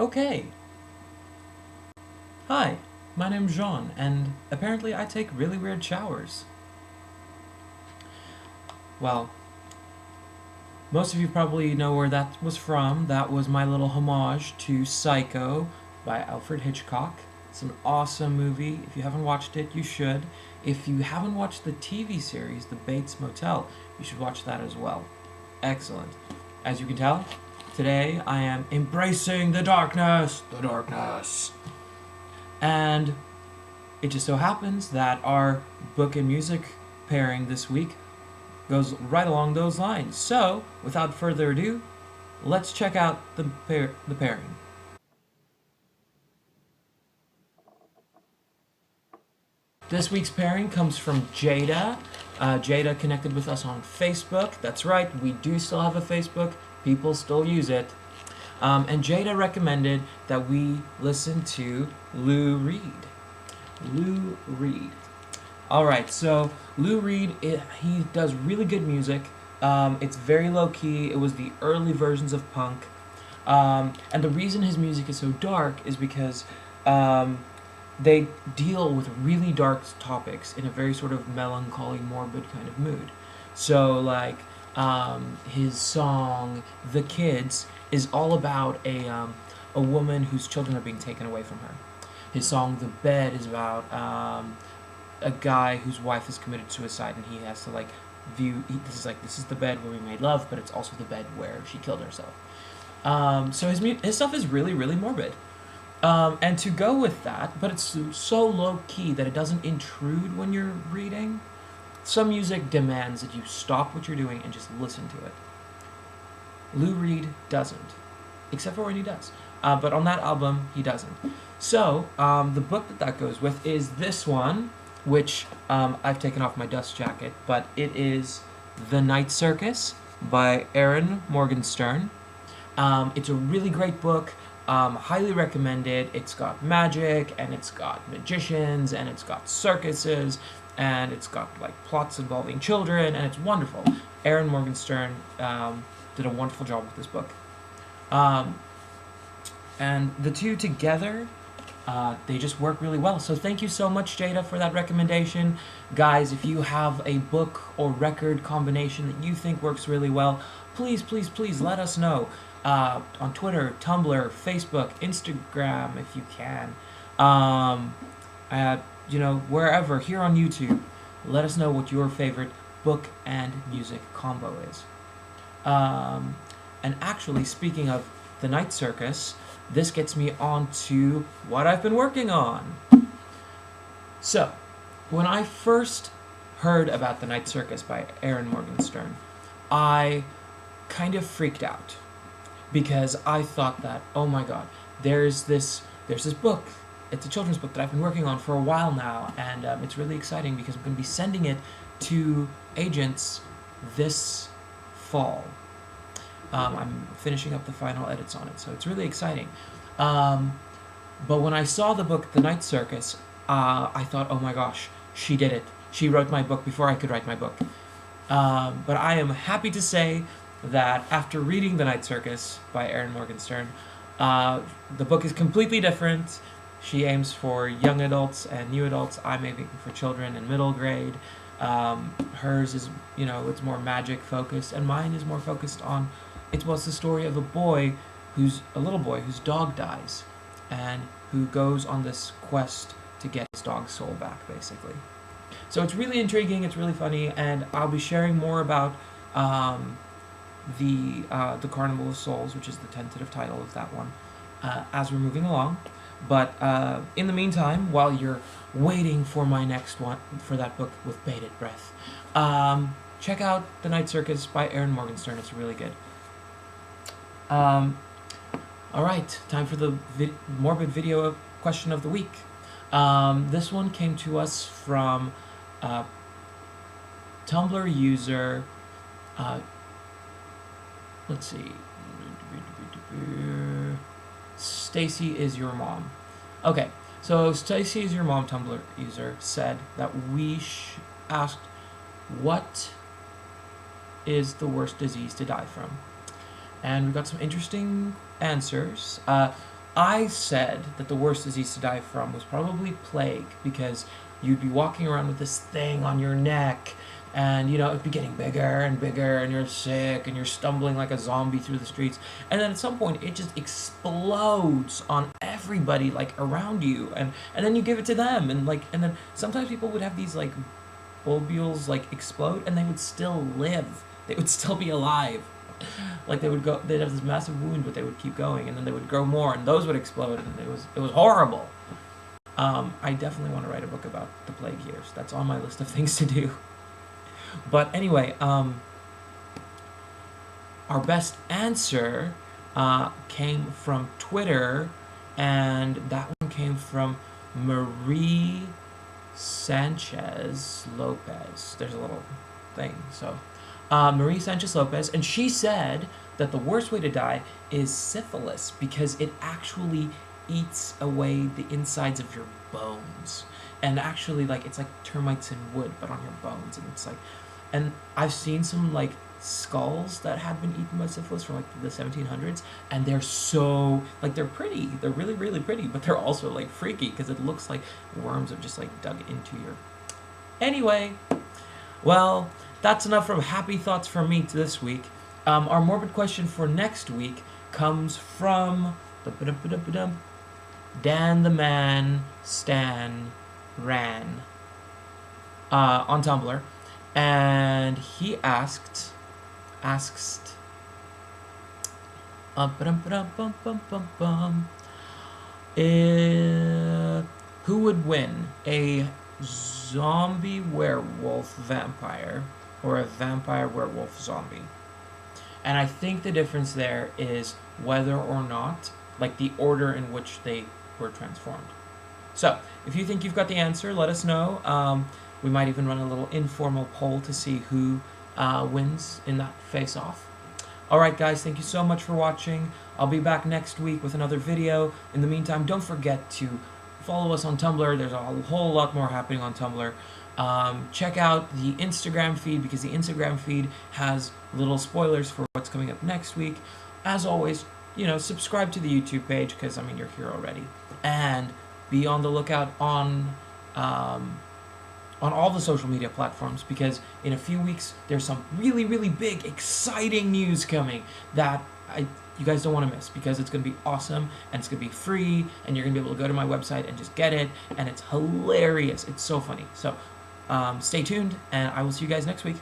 Okay. Hi, my name's Jean, and apparently I take really weird showers. Well, most of you probably know where that was from. That was my little homage to Psycho by Alfred Hitchcock. It's an awesome movie. If you haven't watched it, you should. If you haven't watched the TV series, The Bates Motel, you should watch that as well. Excellent. As you can tell, today I am embracing the darkness. The darkness. And it just so happens that our book and music pairing this week goes right along those lines. So, without further ado, let's check out the pairing. This week's pairing comes from Jada. Jada connected with us on Facebook. That's right, we do still have a Facebook. People still use it. And Jada recommended that we listen to Lou Reed. Lou Reed. All right, so Lou Reed, he does really good music. It's very low key. It was the early versions of punk, and the reason his music is so dark is because they deal with really dark topics in a very sort of melancholy, morbid kind of mood. So, like, his song "The Kids" is all about a woman whose children are being taken away from her. His song "The Bed" is about a guy whose wife has committed suicide, and he has to this is the bed where we made love, but it's also the bed where she killed herself. So his stuff is really really morbid, and to go with that, but it's so low key that it doesn't intrude when you're reading. Some music demands that you stop what you're doing and just listen to it. Lou Reed doesn't, except for when he does. But on that album, he doesn't. So, the book that goes with is this one, which I've taken off my dust jacket, but it is The Night Circus by Erin Morgenstern. It's a really great book, highly recommended. It's got magic, and it's got magicians, and it's got circuses, and it's got like plots involving children, and it's wonderful. Erin Morgenstern did a wonderful job with this book. And the two together, they just work really well. So thank you so much, Jada, for that recommendation. Guys, if you have a book or record combination that you think works really well, please, please, please let us know. On Twitter, Tumblr, Facebook, Instagram, if you can. Wherever, here on YouTube. Let us know what your favorite book and music combo is. And actually, speaking of the Night Circus, this gets me on to what I've been working on. So, when I first heard about the Night Circus by Erin Morgenstern, I kind of freaked out because I thought that, oh my god, there's this book. It's a children's book that I've been working on for a while now, and it's really exciting because I'm going to be sending it to agents this fall. I'm finishing up the final edits on it, so it's really exciting. But when I saw the book, The Night Circus, I thought, oh my gosh, she did it. She wrote my book before I could write my book. But I am happy to say that after reading The Night Circus by Erin Morgenstern, the book is completely different. She aims for young adults and new adults. I'm aiming for children in middle grade. Hers is, it's more magic focused, and mine is more focused on, it was the story of a little boy whose dog dies, and who goes on this quest to get his dog's soul back, basically. So it's really intriguing, it's really funny, and I'll be sharing more about the Carnival of Souls, which is the tentative title of that one, as we're moving along. But in the meantime, while you're waiting for my next one, for that book with bated breath, check out The Night Circus by Erin Morgenstern. It's really good. Alright, time for the morbid video question of the week. This one came to us from Tumblr user, let's see, Stacy is your mom. Okay, so Stacy is your mom Tumblr user said that we asked, what is the worst disease to die from? And we got some interesting answers. I said that the worst disease to die from was probably plague, because you'd be walking around with this thing on your neck, and it'd be getting bigger and bigger, and you're sick, and you're stumbling like a zombie through the streets, and then at some point it just explodes on everybody like around you, and then you give it to them, and then sometimes people would have these like bulbules like explode, and they would still live. They would still be alive. Like they'd have this massive wound, but they would keep going, and then they would grow more, and those would explode, and it was horrible. I definitely want to write a book about the plague years. That's on my list of things to do. But anyway, our best answer came from Twitter, and that one came from Marie Sanchez Lopez. There's a little thing, so Marie Sanchez Lopez, and she said that the worst way to die is syphilis, because it actually eats away the insides of your bones, and actually like it's like termites in wood, but on your bones, and it's like, and I've seen some like skulls that had been eaten by syphilis from like the 1700s, and they're so like they're pretty, they're really really pretty, but they're also like freaky because it looks like worms have just like dug into your. Anyway, well, that's enough from happy thoughts from me to this week. Our morbid question for next week comes from Dan the Man Stan Ran on Tumblr, and he asks who would win, a zombie werewolf vampire or a vampire werewolf zombie? And I think the difference there is whether or not, like the order in which they were transformed. So, if you think you've got the answer, let us know. We might even run a little informal poll to see who wins in that face-off. Alright guys, thank you so much for watching. I'll be back next week with another video. In the meantime, don't forget to follow us on Tumblr. There's a whole lot more happening on Tumblr. Check out the Instagram feed, because the Instagram feed has little spoilers for what's coming up next week. As always, subscribe to the YouTube page, because you're here already, and be on the lookout on all the social media platforms, because in a few weeks there's some really really big exciting news coming that you guys don't want to miss, because it's going to be awesome, and it's going to be free, and you're going to be able to go to my website and just get it, and it's hilarious. It's so funny. So stay tuned, and I will see you guys next week.